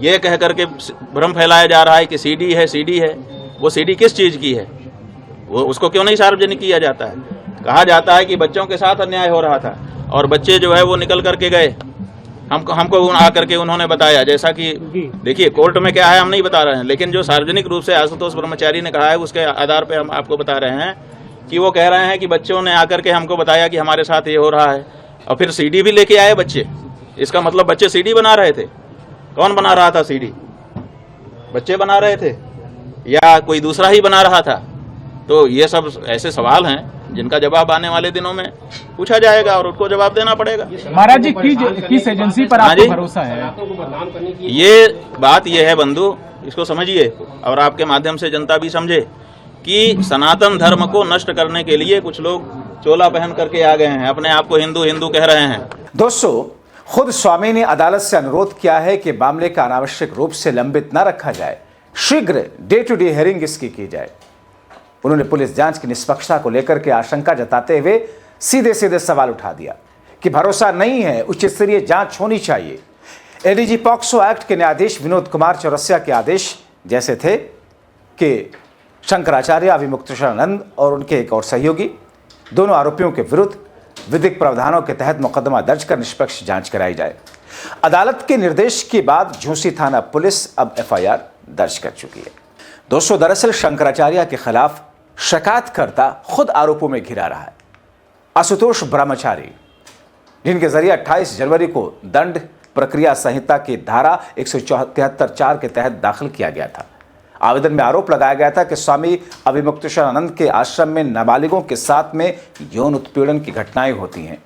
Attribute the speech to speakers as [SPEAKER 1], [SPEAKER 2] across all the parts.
[SPEAKER 1] ये कह करके भ्रम फैलाया जा रहा है कि सीडी है, सीडी है। वो सीडी किस चीज़ की है, वो उसको क्यों नहीं सार्वजनिक किया जाता है? कहा जाता है कि बच्चों के साथ अन्याय हो रहा था और बच्चे जो है वो निकल करके गए, हमको आ करके उन्होंने बताया। जैसा कि देखिए कोर्ट में क्या है हम नहीं बता रहे हैं, लेकिन जो सार्वजनिक रूप से आशुतोष ब्रह्मचारी ने कहा है उसके आधार पर हम आपको बता रहे हैं कि वो कह रहे हैं कि बच्चों ने आकर के हमको बताया कि हमारे साथ ये हो रहा है, और फिर सीडी भी लेके आए बच्चे। इसका मतलब बच्चे सीडी बना रहे थे। कौन बना रहा था सीडी? बच्चे बना रहे थे या कोई दूसरा ही बना रहा था? तो ये सब ऐसे सवाल हैं जिनका जवाब आने वाले दिनों में पूछा जाएगा और उनको जवाब देना पड़ेगा।
[SPEAKER 2] महाराज जी किस एजेंसी पर आपको भरोसा है?
[SPEAKER 1] ये बात ये है बंधु, इसको समझिए और आपके माध्यम से जनता भी समझे कि सनातन धर्म को नष्ट करने के लिए कुछ लोग चोला पहन करके आ गए हैं, अपने आप को हिंदू हिंदू कह रहे हैं।
[SPEAKER 3] दोस्तों, खुद स्वामी ने अदालत से अनुरोध किया है कि मामले का अनावश्यक रूप से लंबित न रखा जाए, शीघ्र डे टू डे हियरिंग इसकी की जाए। उन्होंने पुलिस जांच की निष्पक्षता को लेकर के आशंका जताते हुए सीधे सीधे सवाल उठा दिया कि भरोसा नहीं है, उच्च स्तरीय जांच होनी चाहिए। एडीजी पॉक्सो एक्ट के न्यायाधीश विनोद कुमार चौरसिया के आदेश जैसे थे कि शंकराचार्य अविमुक्तेश्वरानंद और उनके एक और सहयोगी दोनों आरोपियों के विरुद्ध विधिक प्रावधानों के तहत मुकदमा दर्ज कर निष्पक्ष जांच कराई जाए। अदालत के निर्देश के बाद झूंसी थाना पुलिस अब एफआईआर दर्ज कर चुकी है। दोस्तों, दरअसल शंकराचार्य के खिलाफ शिकायतकर्ता खुद आरोपों में घिरा रहा है। आशुतोष ब्रह्मचारी, जिनके जरिए 28 जनवरी को दंड प्रक्रिया संहिता की धारा 173(4) के तहत दाखिल किया गया था। आवेदन में आरोप लगाया गया था कि स्वामी अविमुक्तेश्वरानंद के आश्रम में नाबालिगों के साथ में यौन उत्पीड़न की घटनाएं होती हैं।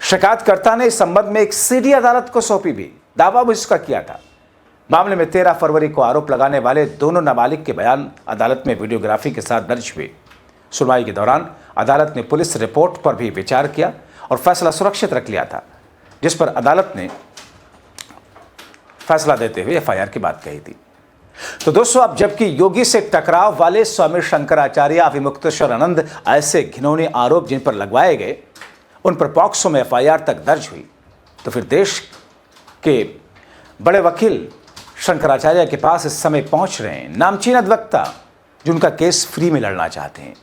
[SPEAKER 3] शिकायतकर्ता ने इस संबंध में एक सीडी अदालत को सौंपी भी दावा भी इसका किया था। मामले में 13 फरवरी को आरोप लगाने वाले दोनों नाबालिग के बयान अदालत में वीडियोग्राफी के साथ दर्ज हुए। सुनवाई के दौरान अदालत ने पुलिस रिपोर्ट पर भी विचार किया और फैसला सुरक्षित रख लिया था, जिस पर अदालत ने फैसला देते हुए एफआईआर की बात कही थी। तो दोस्तों, अब जबकि योगी से टकराव वाले स्वामी शंकराचार्य अविमुक्तेश्वरानंद ऐसे घिनौने आरोप जिन पर लगवाए गए उन पर पॉक्सो में एफआईआर तक दर्ज हुई, तो फिर देश के बड़े वकील शंकराचार्य के पास इस समय पहुंच रहे हैं नामचीन अधिवक्ता, जिनका केस फ्री में लड़ना चाहते हैं।